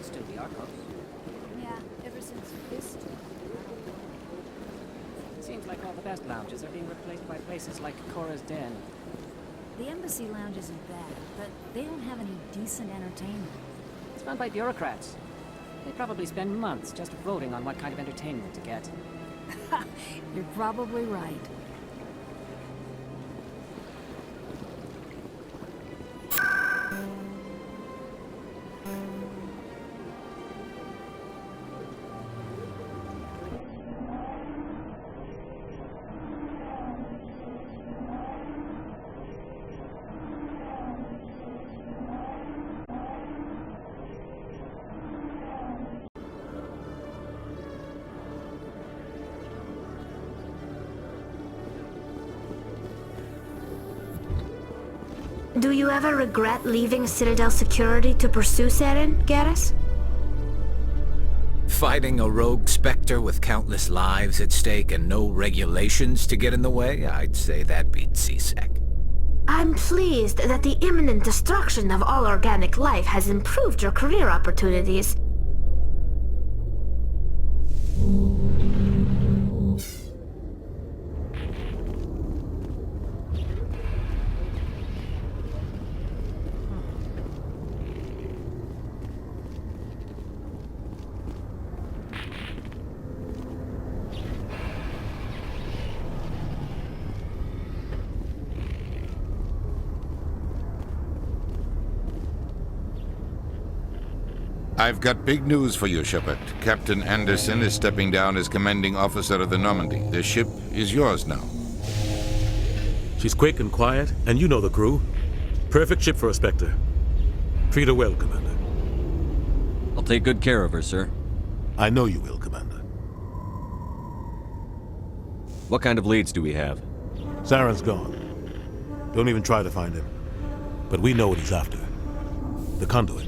Still the archive. Yeah, ever since this. Seems like all the best lounges are being replaced by places like Cora's Den. The Embassy Lounge isn't bad, but they don't have any decent entertainment. It's run by bureaucrats. They probably spend months just voting on what kind of entertainment to get. You're probably right. Do you ever regret leaving Citadel Security to pursue Seren, Garrus? Fighting a rogue Spectre with countless lives at stake and no regulations to get in the way? I'd say that beats CSEC. I'm pleased that the imminent destruction of all organic life has improved your career opportunities. I've got big news for you, Shepard. Captain Anderson is stepping down as commanding officer of the Normandy. The ship is yours now. She's quick and quiet, and you know the crew. Perfect ship for a Spectre. Treat her well, Commander. I'll take good care of her, sir. I know you will, Commander. What kind of leads do we have? Saren's gone. Don't even try to find him. But we know what he's after. The conduit.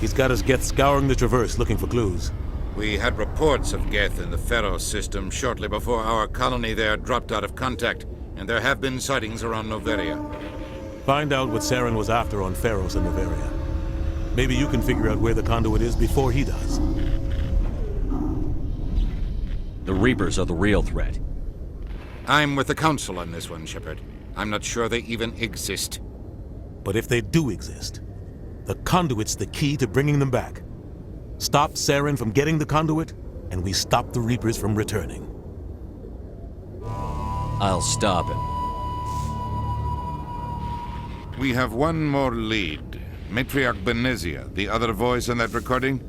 He's got his Geth scouring the Traverse looking for clues. We had reports of Geth in the Pharos system shortly before our colony there dropped out of contact, and there have been sightings around Noveria. Find out what Saren was after on Pharos and Noveria. Maybe you can figure out where the conduit is before he does. The Reapers are the real threat. I'm with the Council on this one, Shepard. I'm not sure they even exist. But if they do exist, the conduit's the key to bringing them back. Stop Saren from getting the conduit, and we stop the Reapers from returning. I'll stop him. We have one more lead. Matriarch Benezia, the other voice on that recording.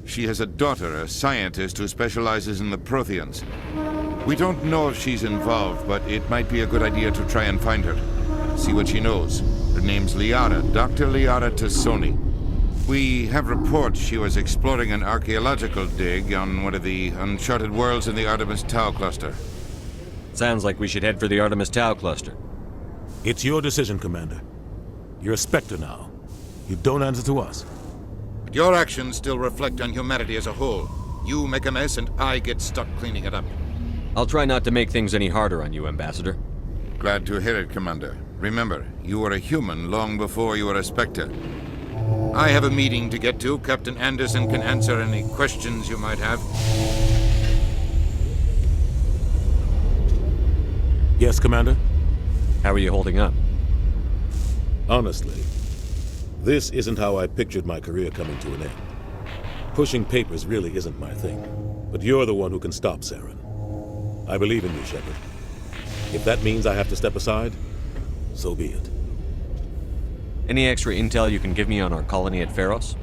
She has a daughter, a scientist who specializes in the Protheans. We don't know if she's involved, but it might be a good idea to try and find her. See what she knows. Her name's Liara, Dr. Liara Sony. We have reports she was exploring an archaeological dig on one of the uncharted worlds in the Artemis Tau cluster. Sounds like we should head for the Artemis Tau cluster. It's your decision, Commander. You're a Spectre now. You don't answer to us. But your actions still reflect on humanity as a whole. You make a mess and I get stuck cleaning it up. I'll try not to make things any harder on you, Ambassador. Glad to hear it, Commander. Remember, you were a human long before you were a Spectre. I have a meeting to get to. Captain Anderson can answer any questions you might have. Yes, Commander? How are you holding up? Honestly, this isn't how I pictured my career coming to an end. Pushing papers really isn't my thing. But you're the one who can stop Saren. I believe in you, Shepard. If that means I have to step aside, so be it. Any extra intel you can give me on our colony at Pharos?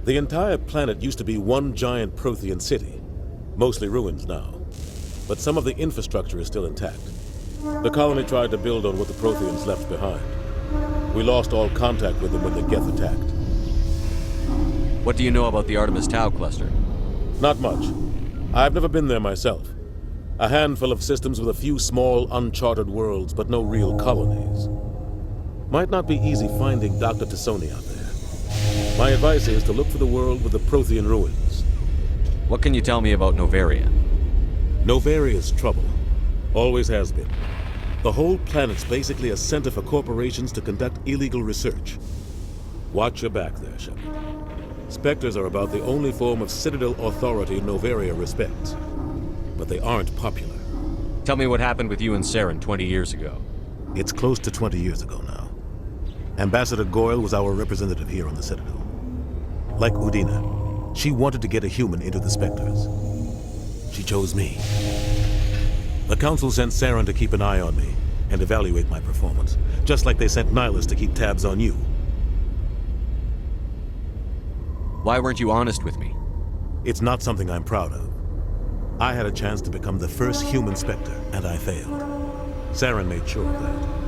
The entire planet used to be one giant Prothean city. Mostly ruins now. But some of the infrastructure is still intact. The colony tried to build on what the Protheans left behind. We lost all contact with them when the Geth attacked. What do you know about the Artemis Tau cluster? Not much. I've never been there myself. A handful of systems with a few small, uncharted worlds, but no real colonies. Might not be easy finding Dr. Sony out there. My advice is to look for the world with the Prothean ruins. What can you tell me about Noveria? Noveria's trouble. Always has been. The whole planet's basically a center for corporations to conduct illegal research. Watch your back there, Shepard. Spectres are about the only form of Citadel authority Novaria respects. But they aren't popular. Tell me what happened with you and Saren 20 years ago. It's close to 20 years ago now. Ambassador Goyle was our representative here on the Citadel. Like Udina, she wanted to get a human into the Spectres. She chose me. The Council sent Saren to keep an eye on me and evaluate my performance, just like they sent Nihilus to keep tabs on you. Why weren't you honest with me? It's not something I'm proud of. I had a chance to become the first human Spectre, and I failed. Saren made sure of that.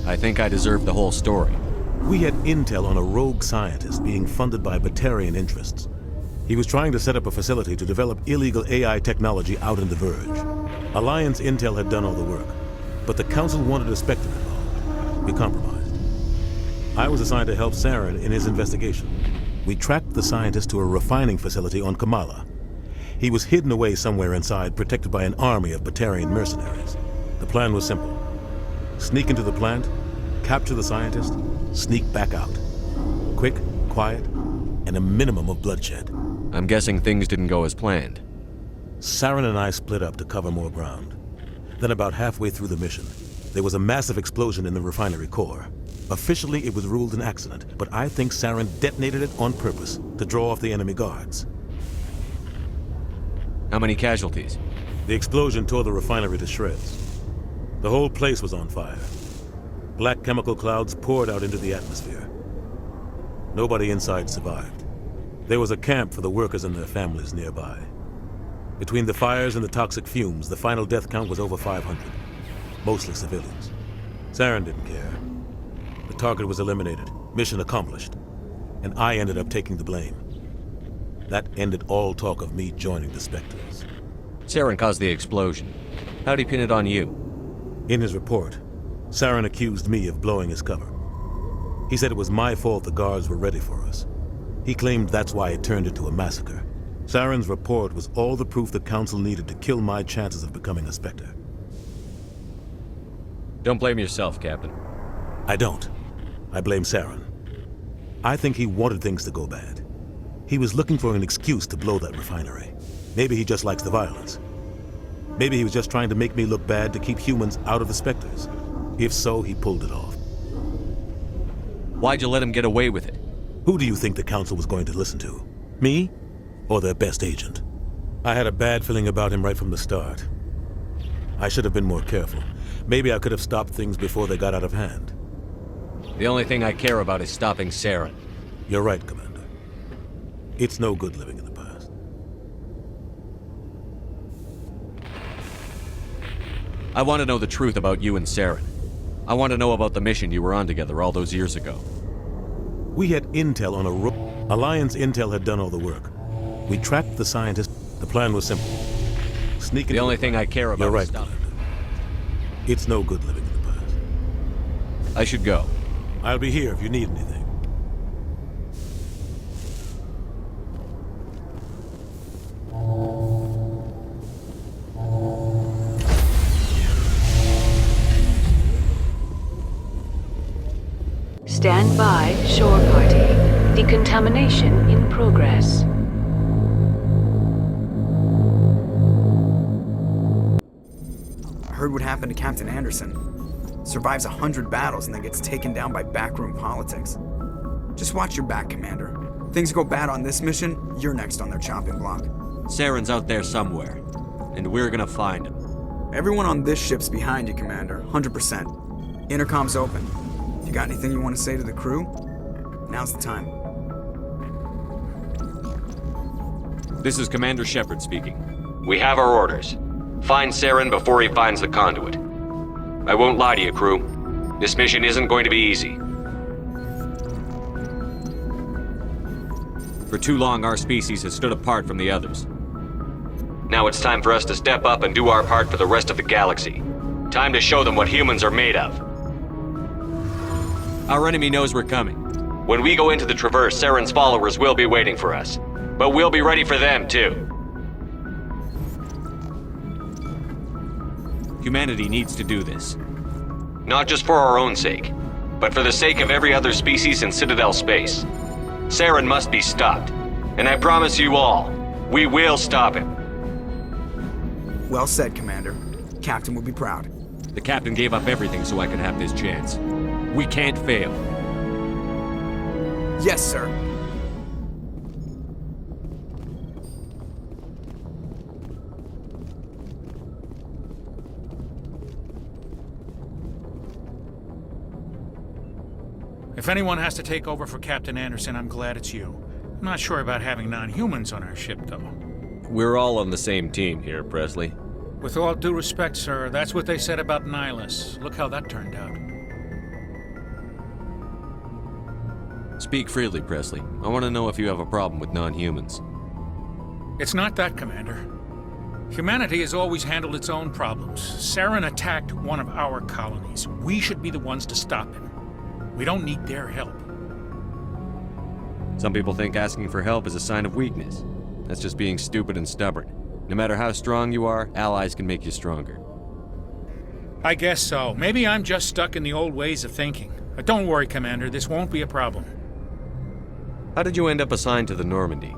I think I deserve the whole story. We had intel on a rogue scientist being funded by Batarian interests. He was trying to set up a facility to develop illegal AI technology out in the Verge. Alliance intel had done all the work, but the Council wanted a Spectre involved. We compromised. I was assigned to help Saren in his investigation. We tracked the scientist to a refining facility on Kamala. He was hidden away somewhere inside, protected by an army of Batarian mercenaries. The plan was simple. Sneak into the plant, capture the scientist, sneak back out. Quick, quiet, and a minimum of bloodshed. I'm guessing things didn't go as planned. Saren and I split up to cover more ground. Then about halfway through the mission, there was a massive explosion in the refinery core. Officially, it was ruled an accident, but I think Saren detonated it on purpose to draw off the enemy guards. How many casualties? The explosion tore the refinery to shreds. The whole place was on fire. Black chemical clouds poured out into the atmosphere. Nobody inside survived. There was a camp for the workers and their families nearby. Between the fires and the toxic fumes, the final death count was over 500. Mostly civilians. Saren didn't care. The target was eliminated, mission accomplished, and I ended up taking the blame. That ended all talk of me joining the Spectres. Saren caused the explosion. How'd he pin it on you? In his report, Saren accused me of blowing his cover. He said it was my fault the guards were ready for us. He claimed that's why it turned into a massacre. Saren's report was all the proof the Council needed to kill my chances of becoming a Spectre. Don't blame yourself, Captain. I don't. I blame Saren. I think he wanted things to go bad. He was looking for an excuse to blow that refinery. Maybe he just likes the violence. Maybe he was just trying to make me look bad to keep humans out of the Spectres. If so, he pulled it off. Why'd you let him get away with it? Who do you think the Council was going to listen to? Me? Or their best agent? I had a bad feeling about him right from the start. I should have been more careful. Maybe I could have stopped things before they got out of hand. The only thing I care about is stopping Saren. You're right, Commander. It's no good living in the past. I want to know the truth about you and Saren. I want to know about the mission you were on together all those years ago. We had intel on a Alliance intel had done all the work. We tracked the scientist. The plan was simple. Sneak into The only thing I care about You're right, is stopping. Commander. It's no good living in the past. I should go. I'll be here if you need anything. Stand by, shore party. Decontamination in progress. I heard what happened to Captain Anderson. Survives 100 battles and then gets taken down by backroom politics. Just watch your back, Commander. Things go bad on this mission, you're next on their chopping block. Saren's out there somewhere, and we're gonna find him. Everyone on this ship's behind you, Commander, 100%. Intercom's open. If you got anything you want to say to the crew, now's the time. This is Commander Shepard speaking. We have our orders. Find Saren before he finds the conduit. I won't lie to you, crew. This mission isn't going to be easy. For too long, our species has stood apart from the others. Now it's time for us to step up and do our part for the rest of the galaxy. Time to show them what humans are made of. Our enemy knows we're coming. When we go into the Traverse, Saren's followers will be waiting for us. But we'll be ready for them, too. Humanity needs to do this. Not just for our own sake, but for the sake of every other species in Citadel space. Saren must be stopped. And I promise you all, we will stop him. Well said, Commander. Captain will be proud. The captain gave up everything so I could have this chance. We can't fail. Yes, sir. If anyone has to take over for Captain Anderson, I'm glad it's you. I'm not sure about having non-humans on our ship, though. We're all on the same team here, Presley. With all due respect, sir, that's what they said about Nihilus. Look how that turned out. Speak freely, Presley. I want to know if you have a problem with non-humans. It's not that, Commander. Humanity has always handled its own problems. Saren attacked one of our colonies. We should be the ones to stop him. We don't need their help. Some people think asking for help is a sign of weakness. That's just being stupid and stubborn. No matter how strong you are, allies can make you stronger. I guess so. Maybe I'm just stuck in the old ways of thinking. But don't worry, Commander, this won't be a problem. How did you end up assigned to the Normandy?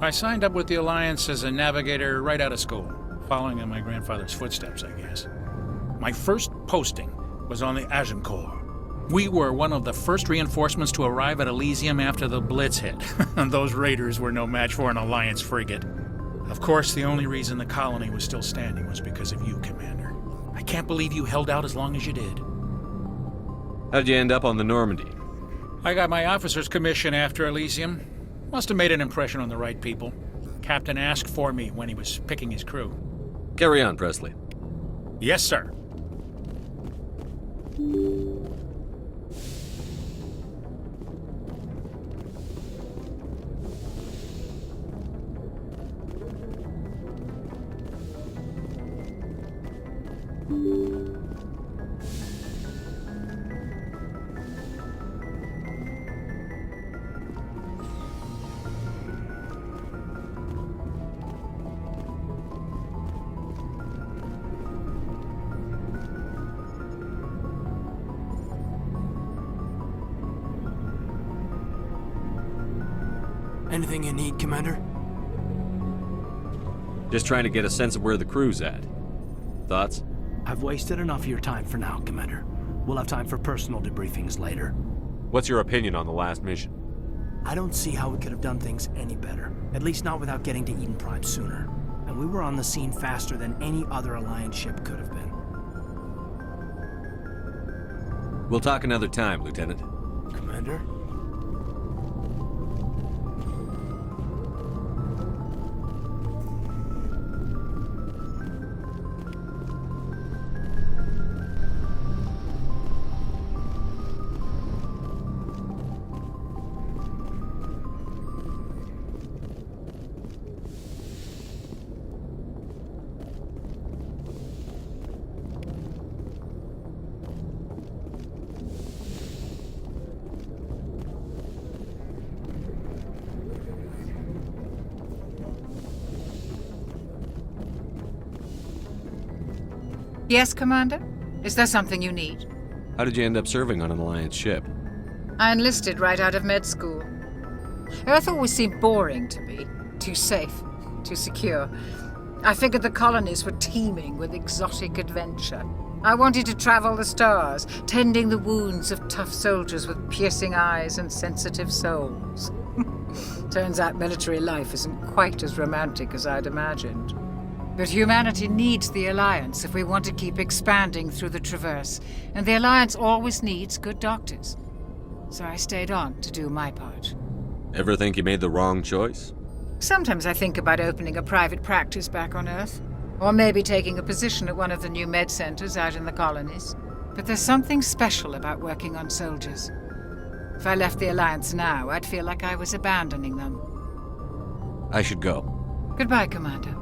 I signed up with the Alliance as a navigator right out of school, following in my grandfather's footsteps, I guess. My first posting was on the Agincourt. We were one of the first reinforcements to arrive at Elysium after the Blitz hit. Those raiders were no match for an Alliance frigate. Of course, the only reason the colony was still standing was because of you, Commander. I can't believe you held out as long as you did. How did you end up on the Normandy? I got my officer's commission after Elysium. Must have made an impression on the right people. Captain asked for me when he was picking his crew. Carry on, Presley. Yes, sir. Anything you need, Commander? Just trying to get a sense of where the crew's at. Thoughts? I've wasted enough of your time for now, Commander. We'll have time for personal debriefings later. What's your opinion on the last mission? I don't see how we could have done things any better. At least not without getting to Eden Prime sooner. And we were on the scene faster than any other Alliance ship could have been. We'll talk another time, Lieutenant. Commander? Yes, Commander? Is there something you need? How did you end up serving on an Alliance ship? I enlisted right out of med school. Earth always seemed boring to me. Too safe, too secure. I figured the colonies were teeming with exotic adventure. I wanted to travel the stars, tending the wounds of tough soldiers with piercing eyes and sensitive souls. Turns out military life isn't quite as romantic as I'd imagined. But humanity needs the Alliance if we want to keep expanding through the Traverse, and the Alliance always needs good doctors. So I stayed on to do my part. Ever think you made the wrong choice? Sometimes I think about opening a private practice back on Earth, or maybe taking a position at one of the new med centers out in the colonies. But there's something special about working on soldiers. If I left the Alliance now, I'd feel like I was abandoning them. I should go. Goodbye, Commander.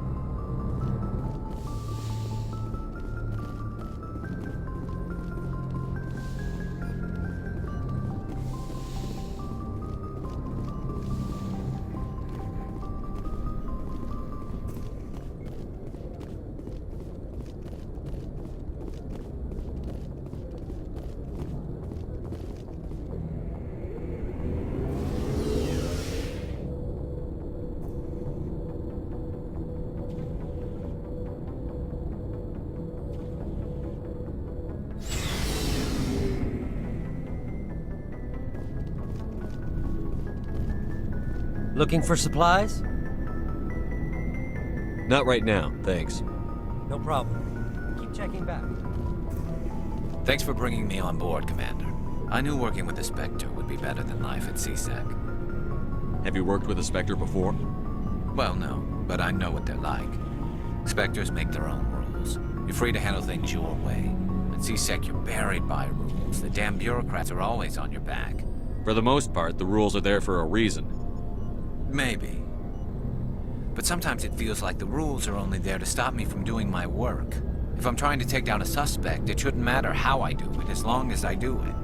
Looking for supplies? Not right now, thanks. No problem. Keep checking back. Thanks for bringing me on board, Commander. I knew working with the Spectre would be better than life at CSEC. Have you worked with a Spectre before? Well, no, but I know what they're like. Spectres make their own rules. You're free to handle things your way. At CSEC, you're buried by rules. The damn bureaucrats are always on your back. For the most part, the rules are there for a reason. Maybe. But sometimes it feels like the rules are only there to stop me from doing my work. If I'm trying to take down a suspect, it shouldn't matter how I do it, as long as I do it.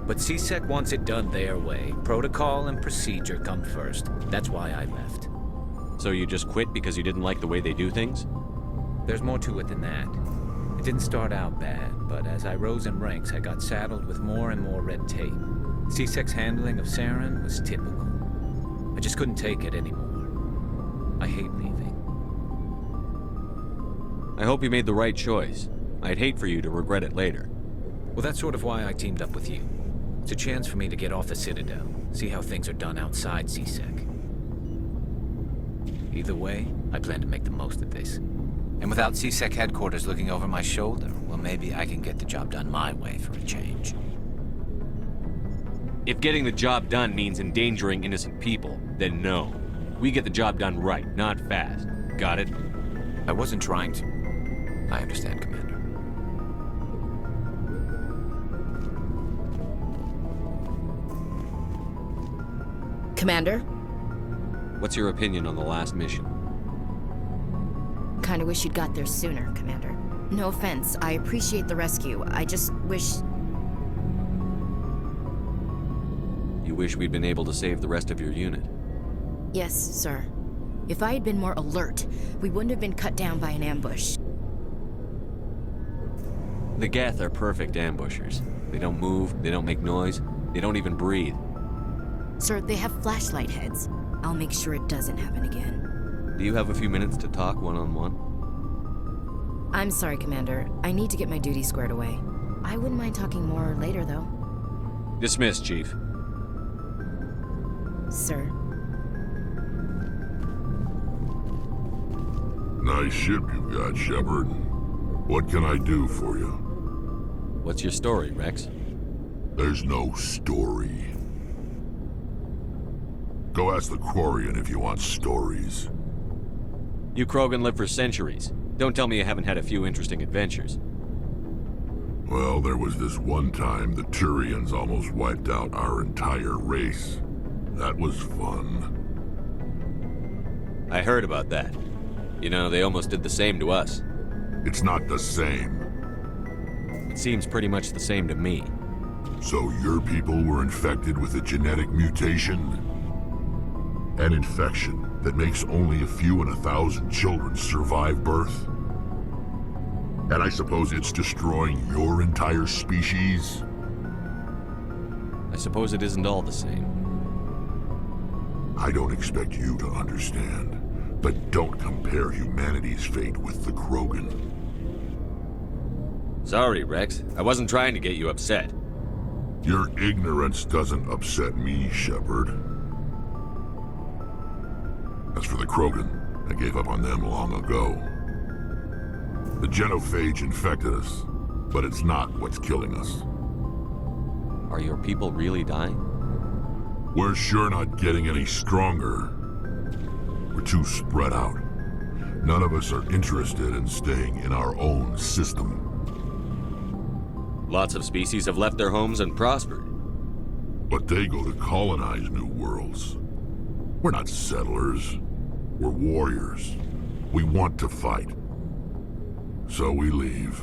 But CSEC wants it done their way. Protocol and procedure come first. That's why I left. So you just quit because you didn't like the way they do things? There's more to it than that. It didn't start out bad, but as I rose in ranks, I got saddled with more and more red tape. CSEC's handling of Saren was typical. I just couldn't take it anymore. I hate leaving. I hope you made the right choice. I'd hate for you to regret it later. Well, that's sort of why I teamed up with you. It's a chance for me to get off the Citadel, see how things are done outside CSEC. Either way, I plan to make the most of this. And without CSEC headquarters looking over my shoulder, well, maybe I can get the job done my way for a change. If getting the job done means endangering innocent people, then no. We get the job done right, not fast. Got it? I wasn't trying to. I understand, Commander. Commander? What's your opinion on the last mission? Kinda wish you'd got there sooner, Commander. No offense, I appreciate the rescue. I just wish... You wish we'd been able to save the rest of your unit? Yes, sir. If I had been more alert, we wouldn't have been cut down by an ambush. The Geth are perfect ambushers. They don't move, they don't make noise, they don't even breathe. Sir, they have flashlight heads. I'll make sure it doesn't happen again. Do you have a few minutes to talk one-on-one? I'm sorry, Commander. I need to get my duty squared away. I wouldn't mind talking more later, though. Dismissed, Chief. Sir. Nice ship you've got, Shepard. What can I do for you? What's your story, Rex? There's no story. Go ask the Quarian if you want stories. You Krogan live for centuries. Don't tell me you haven't had a few interesting adventures. Well, there was this one time the Turians almost wiped out our entire race. That was fun. I heard about that. You know, they almost did the same to us. It's not the same. It seems pretty much the same to me. So your people were infected with a genetic mutation? An infection that makes only a few in 1,000 children survive birth? And I suppose it's destroying your entire species? I suppose it isn't all the same. I don't expect you to understand, but don't compare humanity's fate with the Krogan. Sorry, Rex. I wasn't trying to get you upset. Your ignorance doesn't upset me, Shepard. As for the Krogan, I gave up on them long ago. The genophage infected us, but it's not what's killing us. Are your people really dying? We're sure not getting any stronger. We're too spread out. None of us are interested in staying in our own system. Lots of species have left their homes and prospered. But they go to colonize new worlds. We're not settlers. We're warriors. We want to fight. So we leave.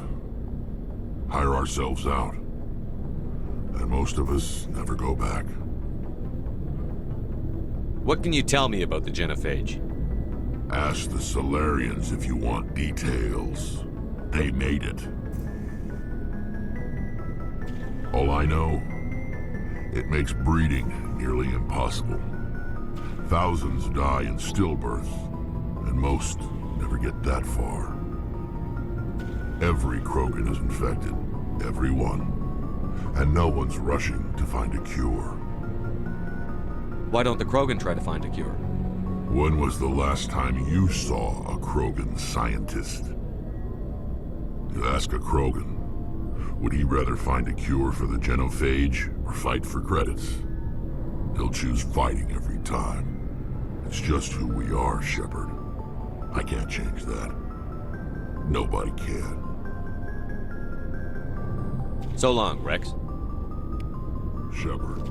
Hire ourselves out. And most of us never go back. What can you tell me about the genophage? Ask the Solarians if you want details. They made it. All I know, it makes breeding nearly impossible. Thousands die in stillbirth, and most never get that far. Every Krogan is infected, every one, and no one's rushing to find a cure. Why don't the Krogan try to find a cure? When was the last time you saw a Krogan scientist? You ask a Krogan, would he rather find a cure for the genophage or fight for credits? He'll choose fighting every time. It's just who we are, Shepard. I can't change that. Nobody can. So long, Rex. Shepard.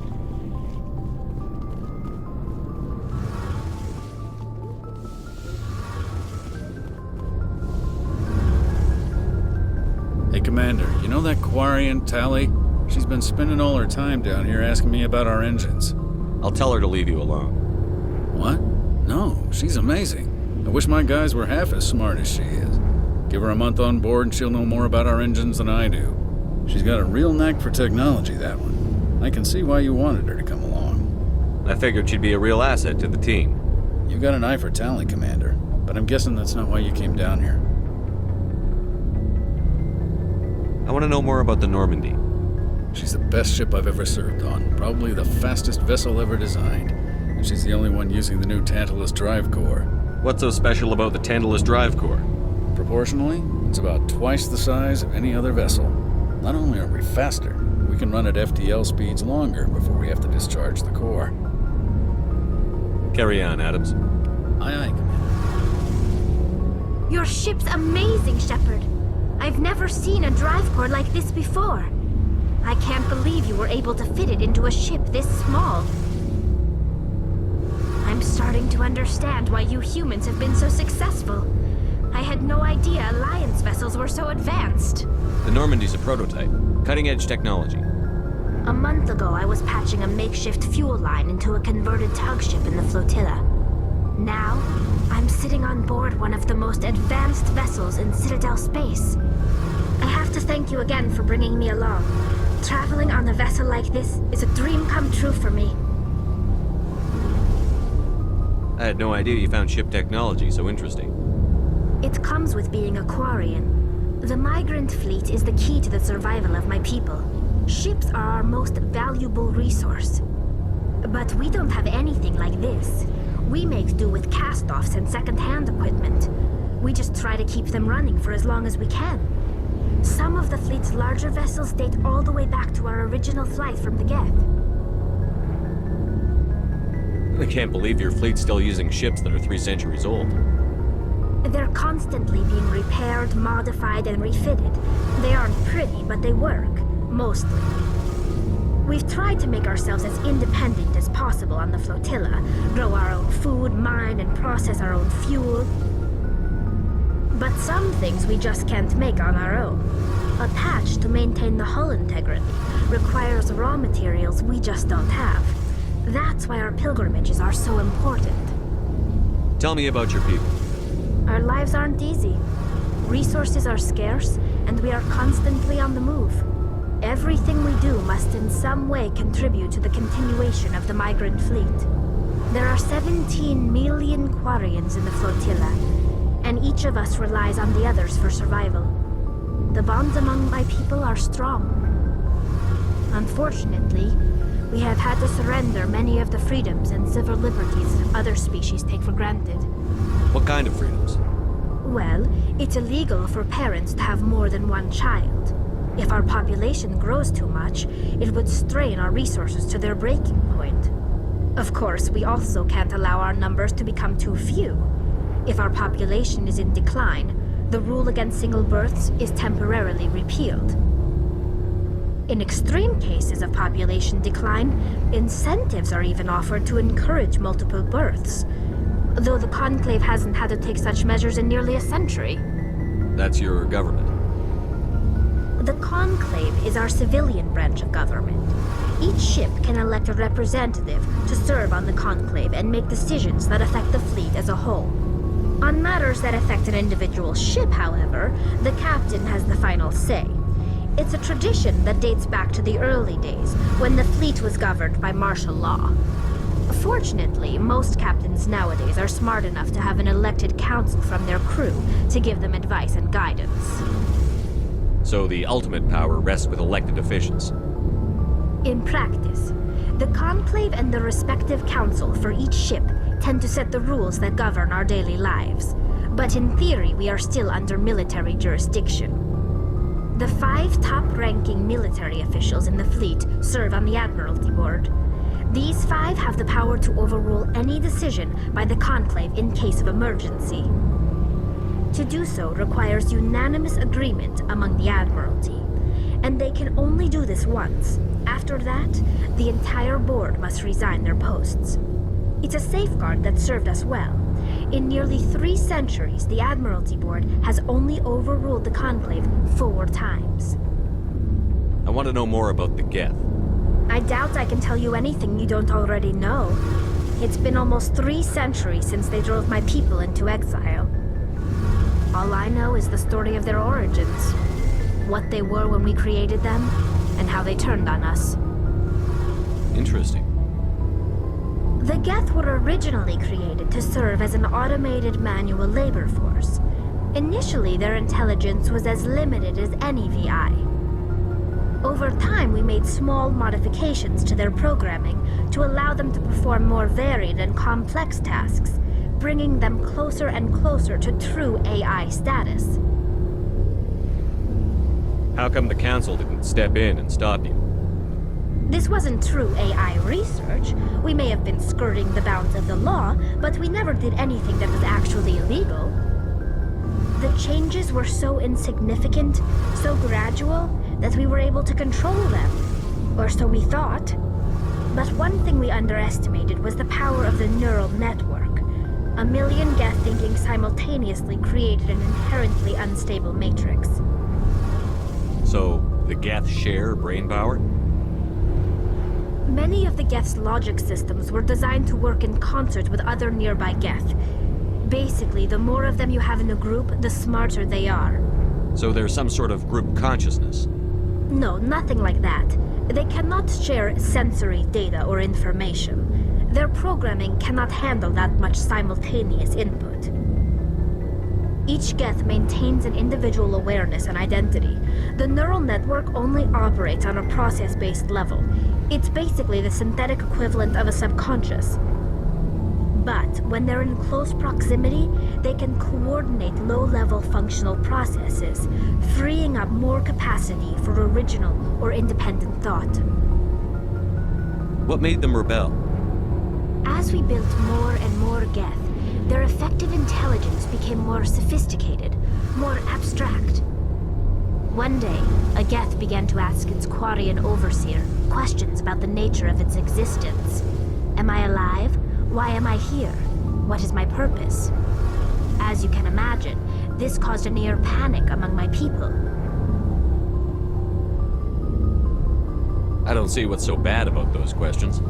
Hey, Commander, you know that Quarian, Tally? She's been spending all her time down here asking me about our engines. I'll tell her to leave you alone. What? No, she's amazing. I wish my guys were half as smart as she is. Give her a month on board and she'll know more about our engines than I do. She's got a real knack for technology, that one. I can see why you wanted her to come along. I figured she'd be a real asset to the team. You've got an eye for talent, Commander, but I'm guessing that's not why you came down here. I want to know more about the Normandy. She's the best ship I've ever served on, probably the fastest vessel ever designed. And she's the only one using the new Tantalus drive core. What's so special about the Tantalus drive core? Proportionally, it's about twice the size of any other vessel. Not only are we faster, we can run at FTL speeds longer before we have to discharge the core. Carry on, Adams. Aye, aye, Commander. Your ship's amazing, Shepard. I've never seen a drive core like this before. I can't believe you were able to fit it into a ship this small. I'm starting to understand why you humans have been so successful. I had no idea Alliance vessels were so advanced. The Normandy's a prototype. Cutting-edge technology. A month ago, I was patching a makeshift fuel line into a converted tug ship in the flotilla. Now, I'm sitting on board one of the most advanced vessels in Citadel space. I have to thank you again for bringing me along. Traveling on a vessel like this is a dream come true for me. I had no idea you found ship technology so interesting. It comes with being a Quarian. The migrant fleet is the key to the survival of my people. Ships are our most valuable resource. But we don't have anything like this. We make do with cast-offs and second-hand equipment. We just try to keep them running for as long as we can. Some of the fleet's larger vessels date all the way back to our original flight from the Geth. I can't believe your fleet's still using ships that are 3 centuries old. They're constantly being repaired, modified, and refitted. They aren't pretty, but they work. Mostly. We've tried to make ourselves as independent as possible on the flotilla, grow our own food, mine, and process our own fuel. But some things we just can't make on our own. A patch to maintain the hull integrity requires raw materials we just don't have. That's why our pilgrimages are so important. Tell me about your people. Our lives aren't easy. Resources are scarce, and we are constantly on the move. Everything we do must in some way contribute to the continuation of the migrant fleet. There are 17 million Quarians in the flotilla, and each of us relies on the others for survival. The bonds among my people are strong. Unfortunately, we have had to surrender many of the freedoms and civil liberties other species take for granted. What kind of freedoms? Well, it's illegal for parents to have more than one child. If our population grows too much, it would strain our resources to their breaking point. Of course, we also can't allow our numbers to become too few. If our population is in decline, the rule against single births is temporarily repealed. In extreme cases of population decline, incentives are even offered to encourage multiple births, though the Conclave hasn't had to take such measures in nearly a century. That's your government. The Conclave is our civilian branch of government. Each ship can elect a representative to serve on the Conclave and make decisions that affect the fleet as a whole. On matters that affect an individual ship, however, the captain has the final say. It's a tradition that dates back to the early days, when the fleet was governed by martial law. Fortunately, most captains nowadays are smart enough to have an elected council from their crew to give them advice and guidance. So the ultimate power rests with elected officials. In practice, The Conclave and the respective council for each ship tend to set the rules that govern our daily lives, but in theory we are still under military jurisdiction. The 5 top-ranking military officials in the fleet serve on the Admiralty Board. These 5 have the power to overrule any decision by the Conclave in case of emergency. To do so requires unanimous agreement among the Admiralty, and they can only do this once. After that, the entire board must resign their posts. It's a safeguard that served us well. In nearly 3 centuries, the Admiralty Board has only overruled the Conclave 4 times. I want to know more about the Geth. I doubt I can tell you anything you don't already know. It's been almost 3 centuries since they drove my people into exile. All I know is the story of their origins, what they were when we created them, and how they turned on us. Interesting. The Geth were originally created to serve as an automated manual labor force. Initially, their intelligence was as limited as any VI. Over time, we made small modifications to their programming to allow them to perform more varied and complex tasks, bringing them closer and closer to true AI status. How come the Council didn't step in and stop you? This wasn't true AI research. We may have been skirting the bounds of the law, but we never did anything that was actually illegal. The changes were so insignificant, so gradual, that we were able to control them. Or so we thought. But one thing we underestimated was the power of the neural network. A million Geth thinking simultaneously created an inherently unstable matrix. So, the Geth share brain power? Many of the Geth's logic systems were designed to work in concert with other nearby Geth. Basically, the more of them you have in a group, the smarter they are. So there's some sort of group consciousness? No, nothing like that. They cannot share sensory data or information. Their programming cannot handle that much simultaneous input. Each Geth maintains an individual awareness and identity. The neural network only operates on a process-based level. It's basically the synthetic equivalent of a subconscious. But when they're in close proximity, they can coordinate low-level functional processes, freeing up more capacity for original or independent thought. What made them rebel? As we built more and more Geth, their effective intelligence became more sophisticated, more abstract. One day, a Geth began to ask its Quarian overseer questions about the nature of its existence. Am I alive? Why am I here? What is my purpose? As you can imagine, this caused a near panic among my people. I don't see what's so bad about those questions.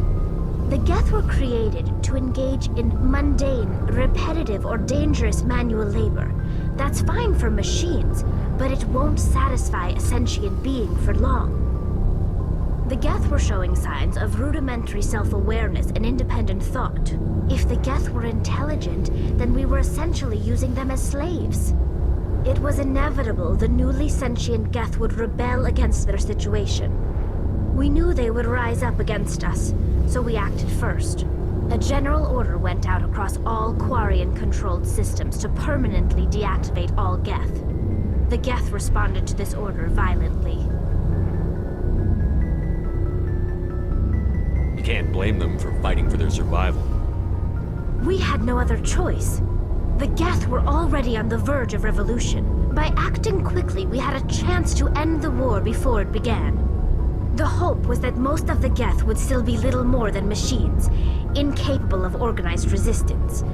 The Geth were created to engage in mundane, repetitive, or dangerous manual labor. That's fine for machines, but it won't satisfy a sentient being for long. The Geth were showing signs of rudimentary self-awareness and independent thought. If the Geth were intelligent, then we were essentially using them as slaves. It was inevitable the newly sentient Geth would rebel against their situation. We knew they would rise up against us, so we acted first. A general order went out across all Quarian-controlled systems to permanently deactivate all Geth. The Geth responded to this order violently. You can't blame them for fighting for their survival. We had no other choice. The Geth were already on the verge of revolution. By acting quickly, we had a chance to end the war before it began. The hope was that most of the Geth would still be little more than machines, incapable of organized resistance.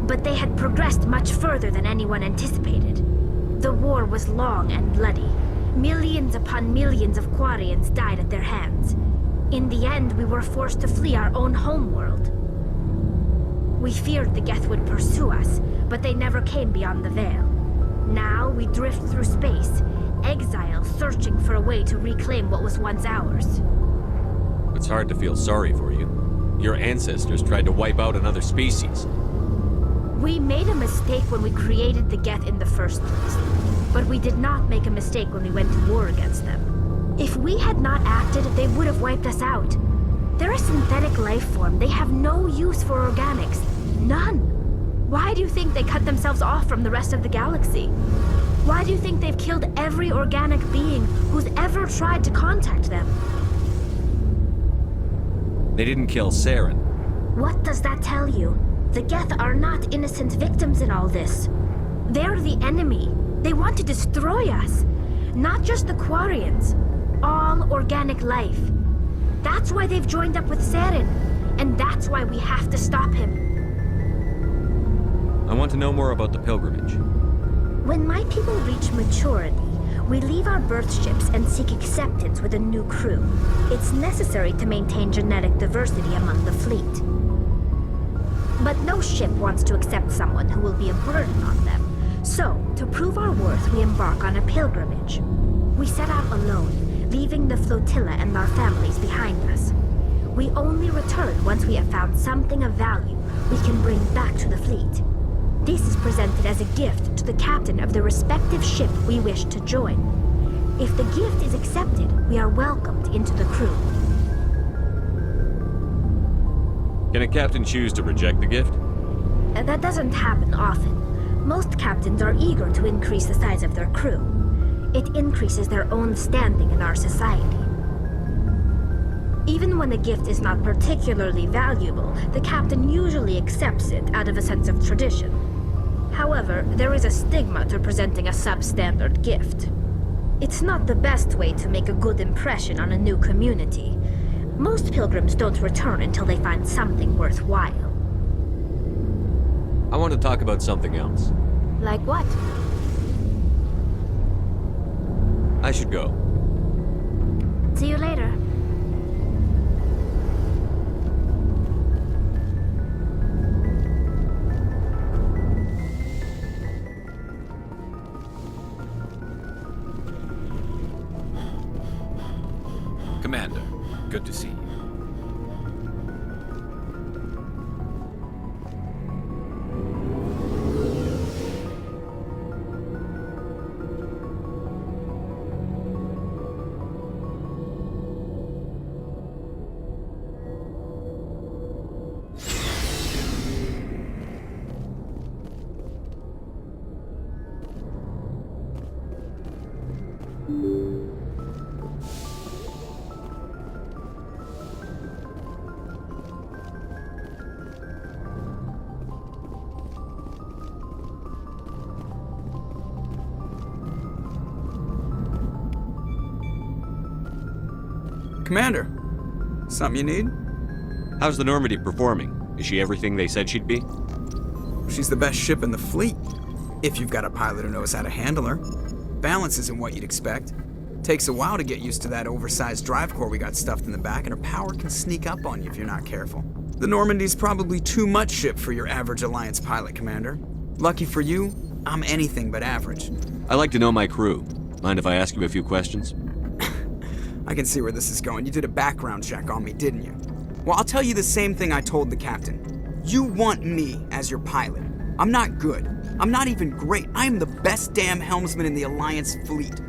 But they had progressed much further than anyone anticipated. The war was long and bloody. Millions upon millions of Quarians died at their hands. In the end, we were forced to flee our own homeworld. We feared the Geth would pursue us, but they never came beyond the Veil. Now we drift through space, exile, searching for a way to reclaim what was once ours. It's hard to feel sorry for you. Your ancestors tried to wipe out another species. We made a mistake when we created the Geth in the first place, but we did not make a mistake when we went to war against them. If we had not acted, they would have wiped us out. They're a synthetic life form. They have no use for organics. None. Why do you think they cut themselves off from the rest of the galaxy? Why do you think they've killed every organic being who's ever tried to contact them? They didn't kill Saren. What does that tell you? The Geth are not innocent victims in all this. They're the enemy. They want to destroy us. Not just the Quarians. All organic life. That's why they've joined up with Saren. And that's why we have to stop him. I want to know more about the pilgrimage. When my people reach maturity, we leave our birth ships and seek acceptance with a new crew. It's necessary to maintain genetic diversity among the fleet. But no ship wants to accept someone who will be a burden on them. So, to prove our worth, we embark on a pilgrimage. We set out alone, leaving the flotilla and our families behind us. We only return once we have found something of value we can bring back to the fleet. This is presented as a gift to the captain of the respective ship we wish to join. If the gift is accepted, we are welcomed into the crew. Can a captain choose to reject the gift? That doesn't happen often. Most captains are eager to increase the size of their crew. It increases their own standing in our society. Even when a gift is not particularly valuable, the captain usually accepts it out of a sense of tradition. However, there is a stigma to presenting a substandard gift. It's not the best way to make a good impression on a new community. Most pilgrims don't return until they find something worthwhile. I want to talk about something else. Like what? I should go. See you later. Commander, good to see you. Commander, something you need? How's the Normandy performing? Is she everything they said she'd be? She's the best ship in the fleet, if you've got a pilot who knows how to handle her. Balance isn't what you'd expect. Takes a while to get used to that oversized drive core we got stuffed in the back, and her power can sneak up on you if you're not careful. The Normandy's probably too much ship for your average Alliance pilot, Commander. Lucky for you, I'm anything but average. I like to know my crew. Mind if I ask you a few questions? I can see where this is going. You did a background check on me, didn't you? Well, I'll tell you the same thing I told the captain. You want me as your pilot. I'm not good. I'm not even great. I am the best damn helmsman in the Alliance fleet.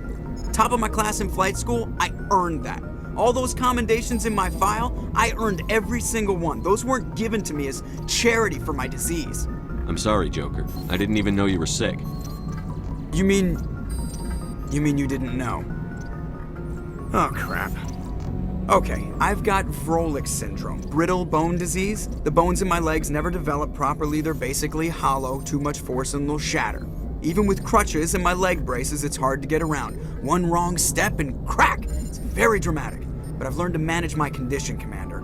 Top of my class in flight school, I earned that. All those commendations in my file, I earned every single one. Those weren't given to me as charity for my disease. I'm sorry, Joker. I didn't even know you were sick. You mean you didn't know? Oh, crap. Okay, I've got Vrolich syndrome, brittle bone disease. The bones in my legs never develop properly. They're basically hollow, too much force and they'll shatter. Even with crutches and my leg braces, it's hard to get around. One wrong step and crack! It's very dramatic. But I've learned to manage my condition, Commander.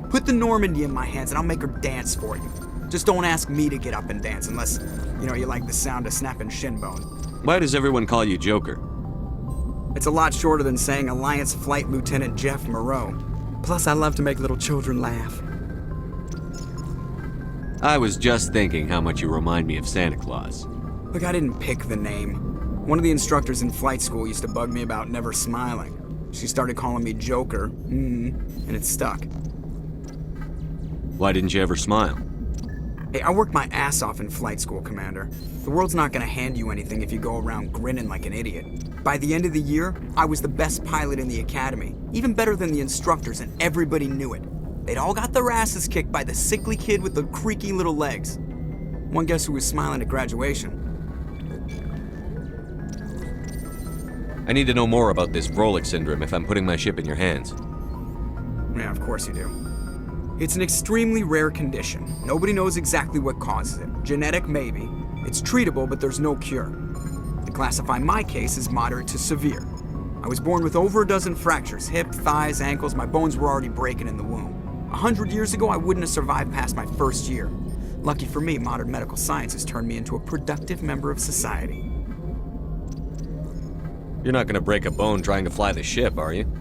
Put the Normandy in my hands and I'll make her dance for you. Just don't ask me to get up and dance unless, you like the sound of snapping shin bone. Why does everyone call you Joker? It's a lot shorter than saying Alliance Flight Lieutenant Jeff Moreau. Plus, I love to make little children laugh. I was just thinking how much you remind me of Santa Claus. Look, I didn't pick the name. One of the instructors in flight school used to bug me about never smiling. She started calling me Joker, and it stuck. Why didn't you ever smile? Hey, I worked my ass off in flight school, Commander. The world's not gonna hand you anything if you go around grinning like an idiot. By the end of the year, I was the best pilot in the academy, even better than the instructors, and everybody knew it. They'd all got their asses kicked by the sickly kid with the creaky little legs. One guess who was smiling at graduation. I need to know more about this Vrolik syndrome if I'm putting my ship in your hands. Yeah, of course you do. It's an extremely rare condition. Nobody knows exactly what causes it. Genetic, maybe. It's treatable, but there's no cure. They classify my case as moderate to severe. I was born with over a dozen fractures, hip, thighs, ankles. My bones were already breaking in the womb. 100 years ago, I wouldn't have survived past my first year. Lucky for me, modern medical science has turned me into a productive member of society. You're not gonna break a bone trying to fly the ship, are you?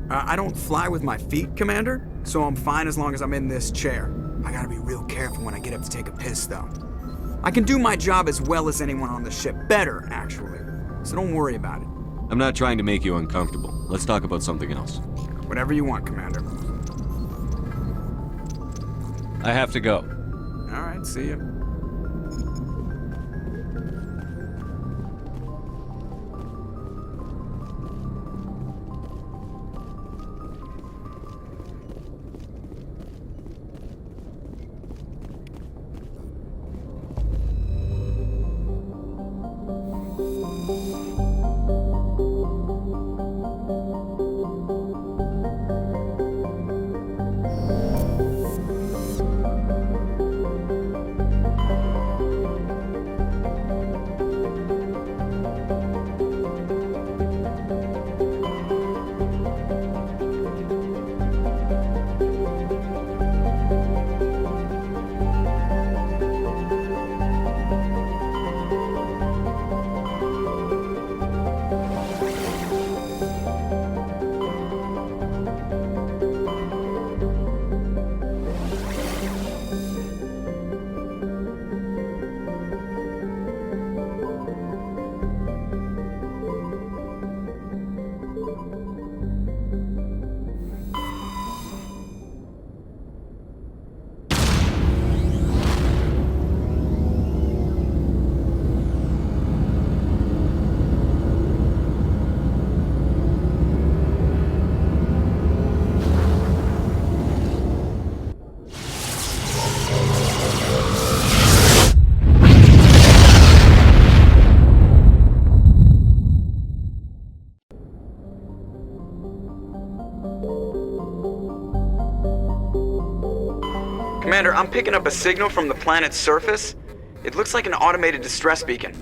I don't fly with my feet, Commander, so I'm fine as long as I'm in this chair. I gotta be real careful when I get up to take a piss, though. I can do my job as well as anyone on the ship. Better, actually. So don't worry about it. I'm not trying to make you uncomfortable. Let's talk about something else. Whatever you want, Commander. I have to go. All right, see you. Commander, I'm picking up a signal from the planet's surface. It looks like an automated distress beacon.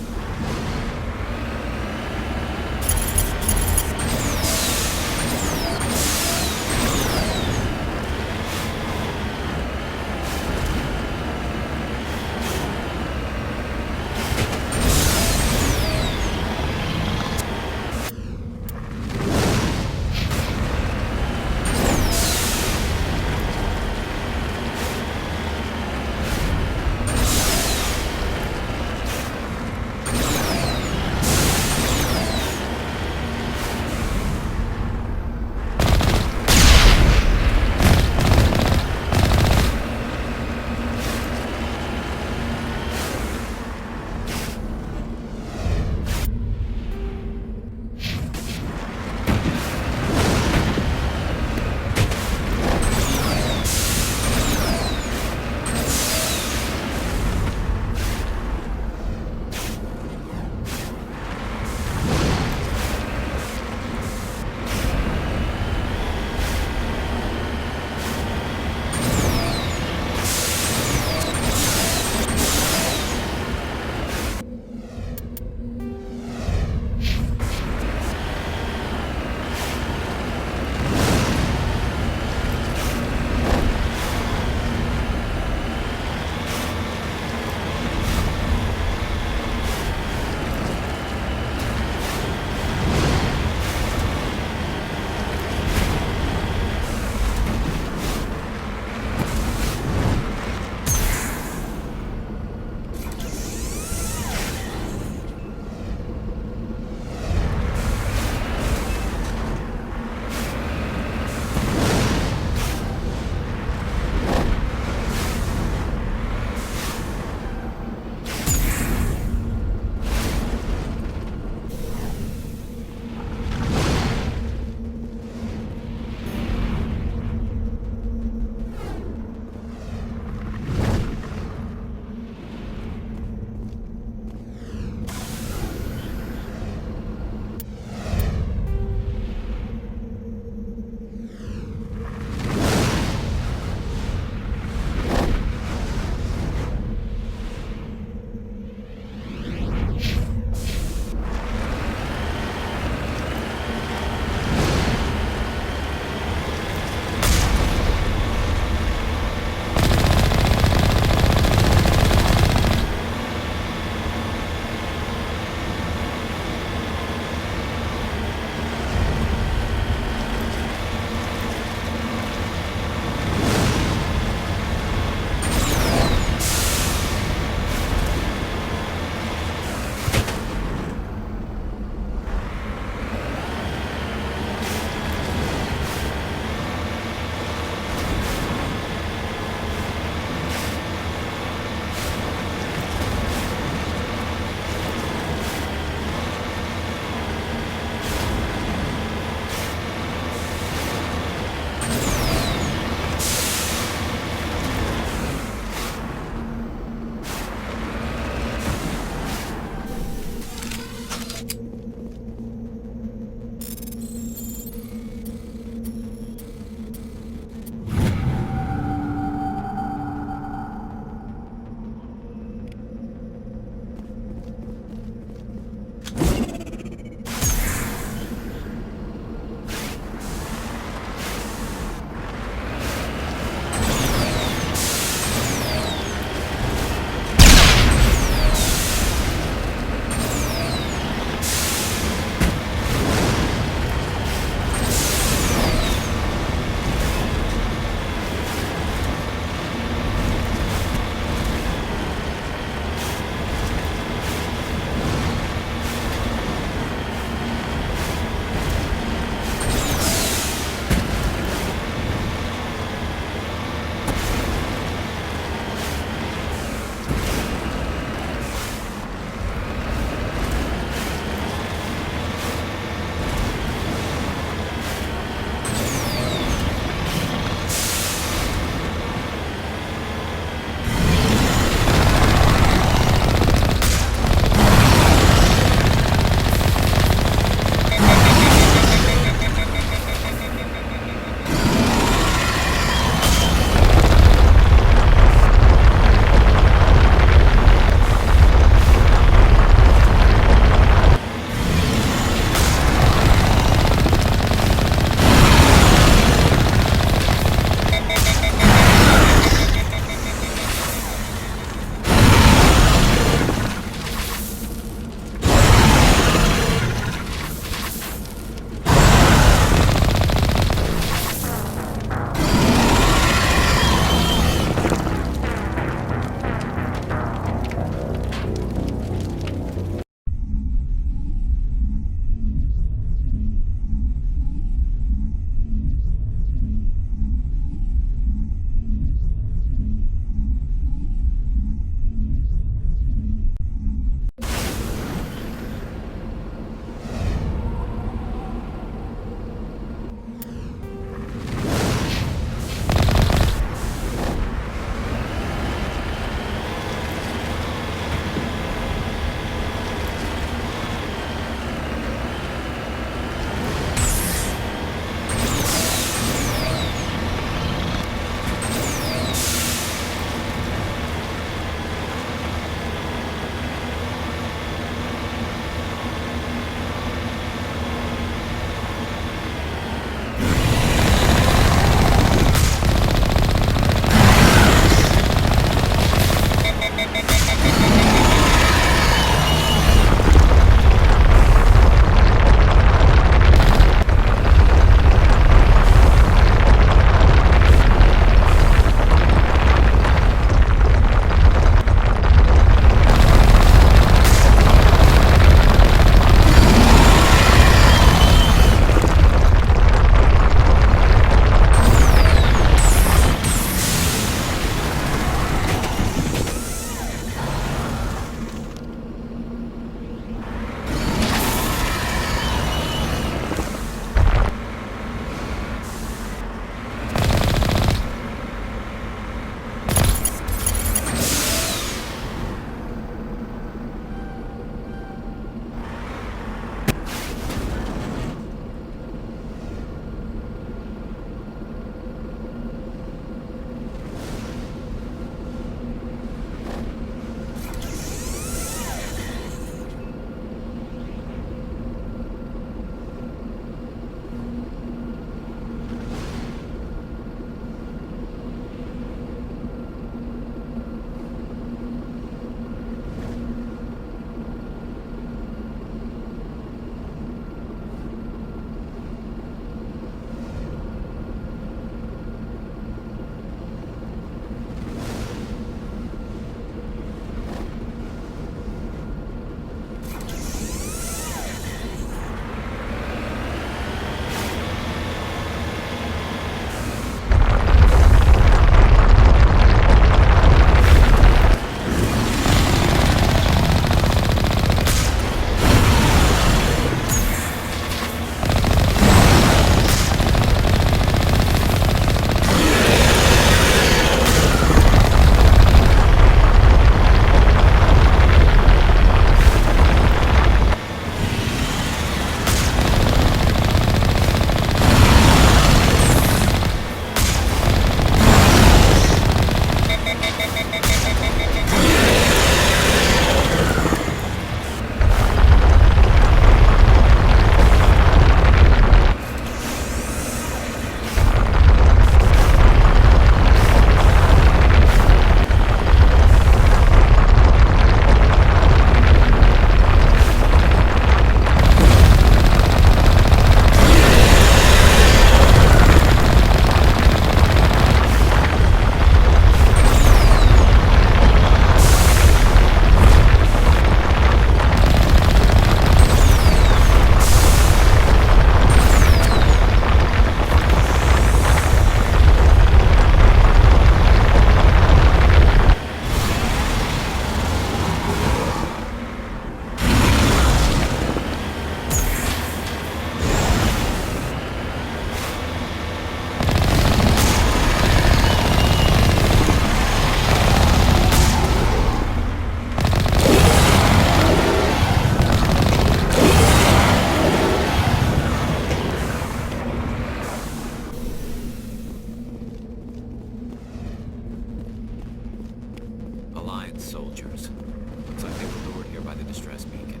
close. Looks like they were lured here by the distress beacon.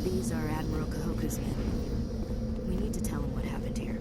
These are Admiral Kahoku's men. We need to tell him what happened here.